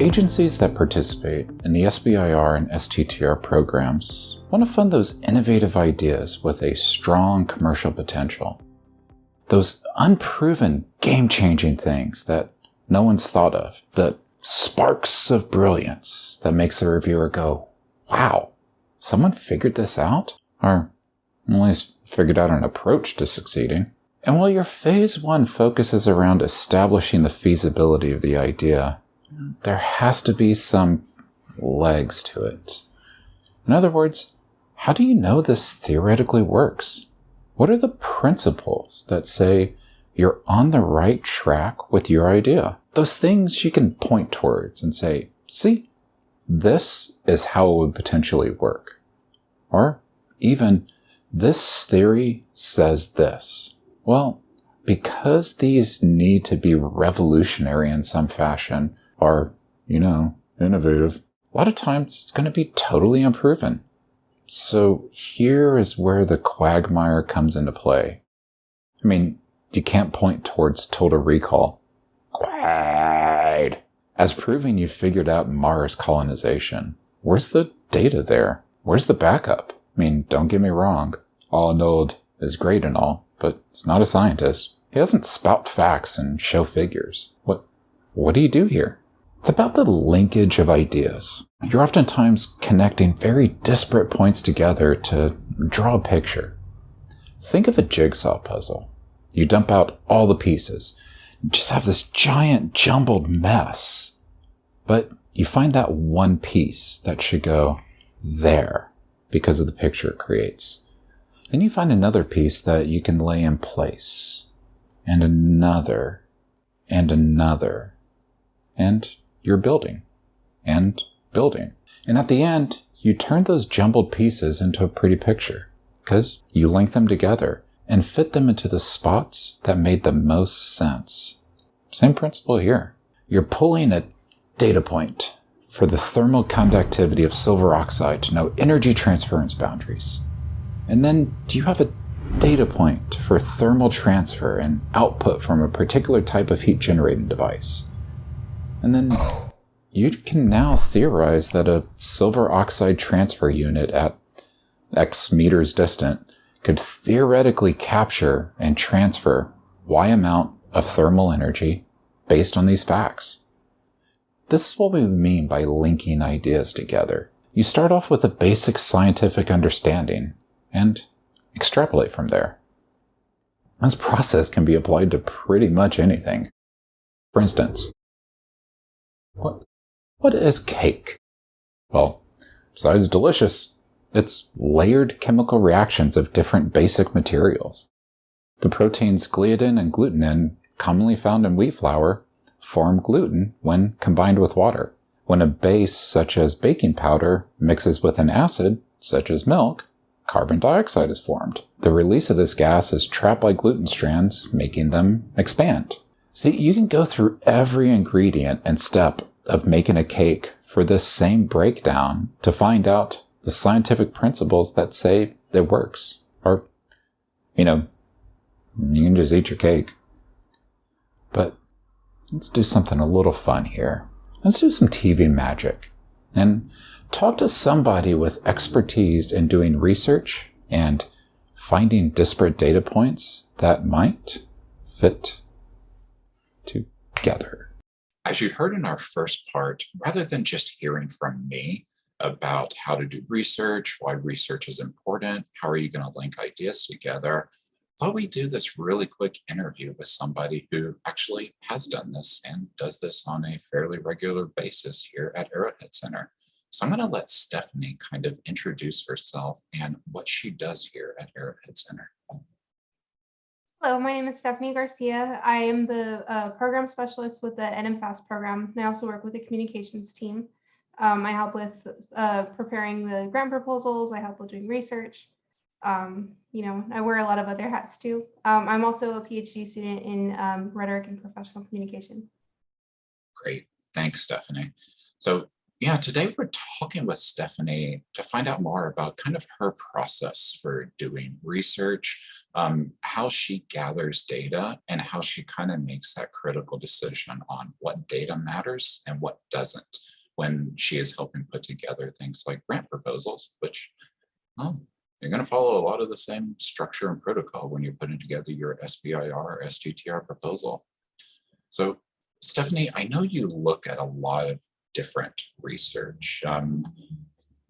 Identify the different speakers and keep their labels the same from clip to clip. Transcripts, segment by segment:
Speaker 1: Agencies that participate in the SBIR and STTR programs want to fund those innovative ideas with a strong commercial potential. Those unproven, game-changing things that no one's thought of. The sparks of brilliance that makes the reviewer go, wow, someone figured this out? Or at least figured out an approach to succeeding. And while your phase 1 focuses around establishing the feasibility of the idea, there has to be some legs to it. In other words, how do you know this theoretically works? What are the principles that say you're on the right track with your idea? Those things you can point towards and say, see, this is how it would potentially work. Or even, this theory says this. Well, because these need to be revolutionary in some fashion, or, innovative, a lot of times it's going to be totally unproven. So here is where the quagmire comes into play. I mean, you can't point towards Total Recall. Quaid! As proving you figured out Mars colonization. Where's the data there? Where's the backup? I mean, don't get me wrong. Arnold is great and all, but he's not a scientist. He doesn't spout facts and show figures. What do you do here? It's about the linkage of ideas. You're oftentimes connecting very disparate points together to draw a picture. Think of a jigsaw puzzle. You dump out all the pieces. You just have this giant jumbled mess. But you find that one piece that should go there because of the picture it creates. Then you find another piece that you can lay in place. And another. And another. And you're building. And building. And at the end, you turn those jumbled pieces into a pretty picture. Because you link them together and fit them into the spots that made the most sense. Same principle here. You're pulling a data point for the thermal conductivity of silver oxide to know energy transference boundaries. And then you have a data point for thermal transfer and output from a particular type of heat generating device. And then you can now theorize that a silver oxide transfer unit at X meters distant could theoretically capture and transfer Y amount of thermal energy based on these facts. This is what we mean by linking ideas together. You start off with a basic scientific understanding and extrapolate from there. This process can be applied to pretty much anything. For instance, what is cake? Well, besides delicious, it's layered chemical reactions of different basic materials. The proteins gliadin and glutenin, commonly found in wheat flour, form gluten when combined with water. When a base such as baking powder mixes with an acid, such as milk, carbon dioxide is formed. The release of this gas is trapped by gluten strands, making them expand. See, you can go through every ingredient and step of making a cake for this same breakdown to find out the scientific principles that say it works. Or, you can just eat your cake. But let's do something a little fun here. Let's do some TV magic and talk to somebody with expertise in doing research and finding disparate data points that might fit together.
Speaker 2: As you heard in our first part, rather than just hearing from me about how to do research, why research is important, how are you going to link ideas together, I thought we'd do this really quick interview with somebody who actually has done this and does this on a fairly regular basis here at Arrowhead Center. So I'm going to let Stephanie kind of introduce herself and what she does here at Arrowhead Center.
Speaker 3: Hello, my name is Stephanie Garcia. I am the program specialist with the NMFAST program. I also work with the communications team. I help with preparing the grant proposals. I help with doing research. I wear a lot of other hats too. I'm also a PhD student in rhetoric and professional communication.
Speaker 2: Great. Thanks, Stephanie. So yeah, today we're talking with Stephanie to find out more about kind of her process for doing research, how she gathers data, and how she kind of makes that critical decision on what data matters and what doesn't when she is helping put together things like grant proposals, which, well, you're going to follow a lot of the same structure and protocol when you're putting together your SBIR or STTR proposal. So, Stephanie, I know you look at a lot of different research,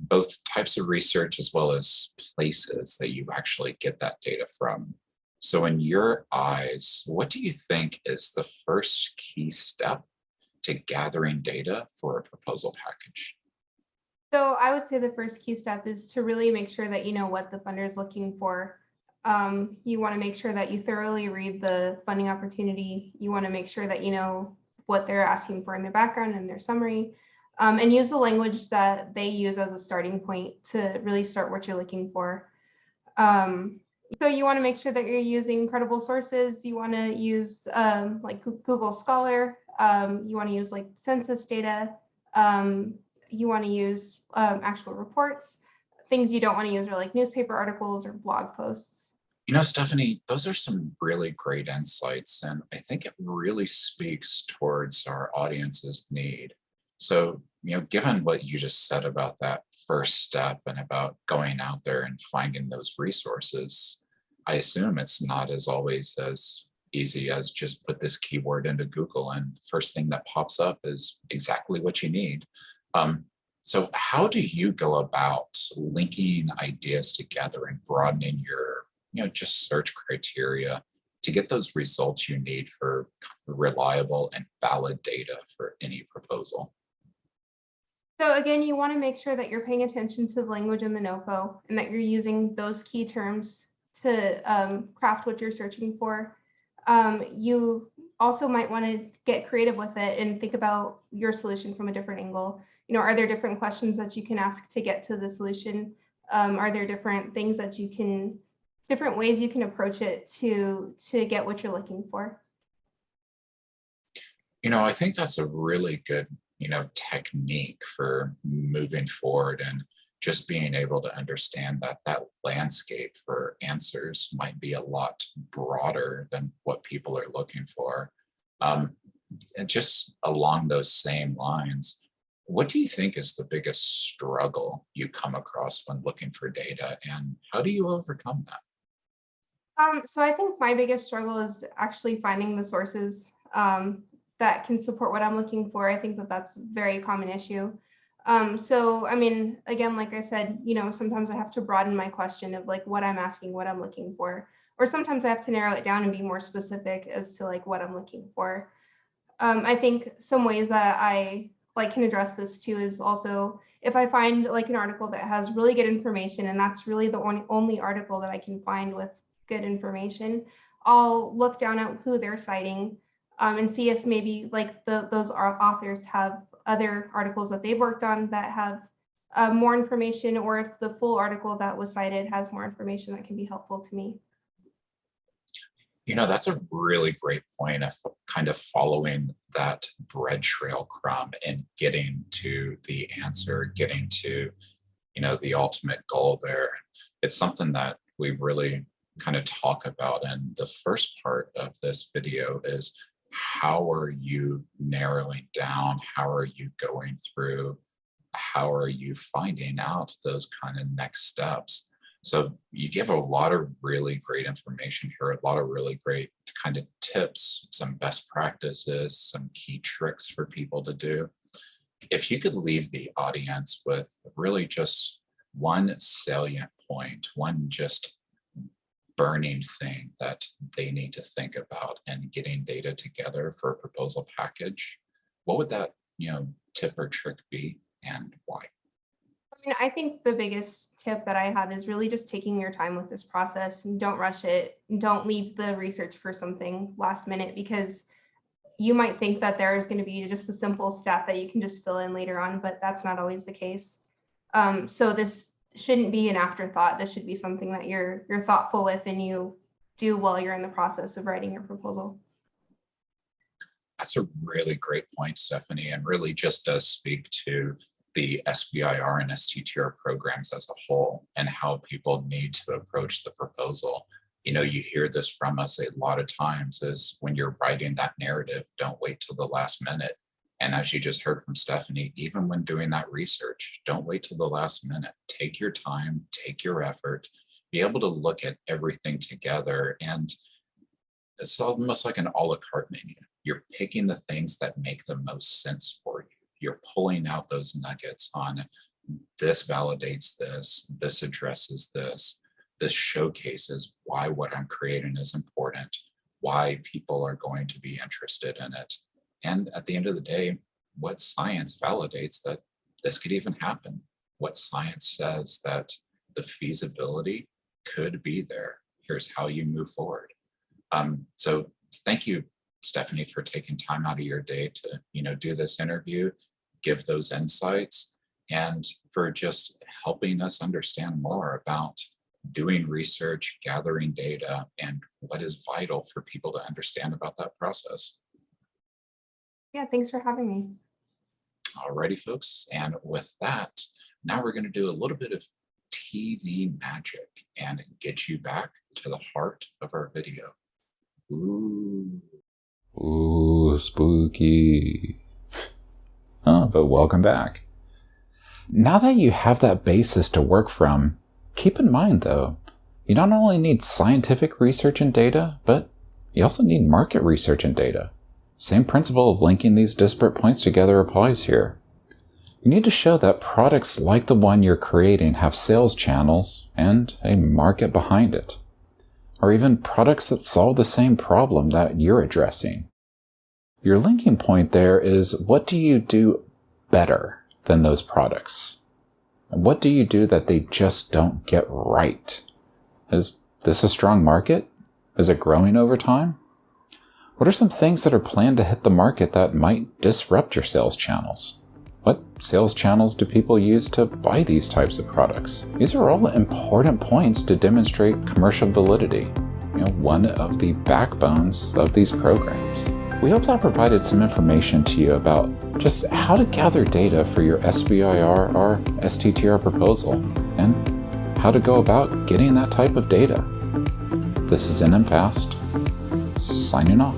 Speaker 2: both types of research as well as places that you actually get that data from. So in your eyes, what do you think is the first key step to gathering data for a proposal package?
Speaker 3: So I would say the first key step is to really make sure that you know what the funder is looking for. You want to make sure that you thoroughly read the funding opportunity. You want to make sure that you know what they're asking for in their background and their summary, and use the language that they use as a starting point to really start what you're looking for. So you want to make sure that you're using credible sources. You want to use like Google Scholar. You want to use like census data. You want to use actual reports. Things you don't want to use are like newspaper articles or blog posts.
Speaker 2: You know, Stephanie, those are some really great insights, and I think it really speaks towards our audience's need. So, you know, given what you just said about that first step and about going out there and finding those resources, I assume it's not as always as easy as just put this keyword into Google and first thing that pops up is exactly what you need. So how do you go about linking ideas together and broadening your, just search criteria to get those results you need for reliable and valid data for any proposal?
Speaker 3: So again, you want to make sure that you're paying attention to the language in the NOFO and that you're using those key terms to craft what you're searching for. You also might want to get creative with it and think about your solution from a different angle. Are there different questions that you can ask to get to the solution? Are there different things that you can, different ways you can approach it to get what you're looking for?
Speaker 2: I think that's a really good, technique for moving forward and just being able to understand that that landscape for answers might be a lot broader than what people are looking for. And just along those same lines, what do you think is the biggest struggle you come across when looking for data, and how do you overcome that?
Speaker 3: So I think my biggest struggle is actually finding the sources that can support what I'm looking for. I think that that's a very common issue. So, I mean, again, like I said, sometimes I have to broaden my question of like what I'm asking, what I'm looking for, or sometimes I have to narrow it down and be more specific as to like what I'm looking for. I think some ways that I can address this too is also if I find like an article that has really good information, and that's really the only article that I can find with good information, I'll look down at who they're citing and see if maybe like those authors have other articles that they've worked on that have more information, or if the full article that was cited has more information that can be helpful to me.
Speaker 2: That's a really great point of kind of following that bread trail crumb and getting to the answer, getting to, the ultimate goal there. It's something that we really kind of talk about. And the first part of this video is, how are you narrowing down? How are you going through? How are you finding out those kind of next steps? So you give a lot of really great information here, a lot of really great kind of tips, some best practices, some key tricks for people to do. If you could leave the audience with really just one salient point, one just burning thing that they need to think about and getting data together for a proposal package, what would that, tip or trick be, and why?
Speaker 3: I think the biggest tip that I have is really just taking your time with this process and don't rush it. Don't leave the research for something last minute, because you might think that there is going to be just a simple step that you can just fill in later on, but that's not always the case. So this shouldn't be an afterthought. This should be something that you're thoughtful with and you do while you're in the process of writing your proposal.
Speaker 2: That's a really great point, Stephanie, and really just does speak to the SBIR and STTR programs as a whole and how people need to approach the proposal. You hear this from us a lot of times is when you're writing that narrative, don't wait till the last minute. And as you just heard from Stephanie, even when doing that research, don't wait till the last minute. Take your time, take your effort, be able to look at everything together. And it's almost like an a la carte menu. You're picking the things that make the most sense for you. You're pulling out those nuggets on this validates this addresses this showcases why what I'm creating is important, why people are going to be interested in it. And at the end of the day, what science validates that this could even happen? What science says that the feasibility could be there? Here's how you move forward. So thank you, Stephanie, for taking time out of your day to, do this interview, give those insights, and for just helping us understand more about doing research, gathering data, and what is vital for people to understand about that process.
Speaker 3: Yeah, thanks for having me.
Speaker 2: Alrighty, folks. And with that, now we're going to do a little bit of TV magic and get you back to the heart of our video.
Speaker 1: Ooh, spooky. But welcome back. Now that you have that basis to work from, keep in mind though, you not only need scientific research and data, but you also need market research and data. Same principle of linking these disparate points together applies here. You need to show that products like the one you're creating have sales channels and a market behind it, or even products that solve the same problem that you're addressing. Your linking point there is, what do you do better than those products? And what do you do that they just don't get right? Is this a strong market? Is it growing over time? What are some things that are planned to hit the market that might disrupt your sales channels? What sales channels do people use to buy these types of products? These are all important points to demonstrate commercial validity, one of the backbones of these programs. We hope that provided some information to you about just how to gather data for your SBIR or STTR proposal and how to go about getting that type of data. This is NMFast, signing off.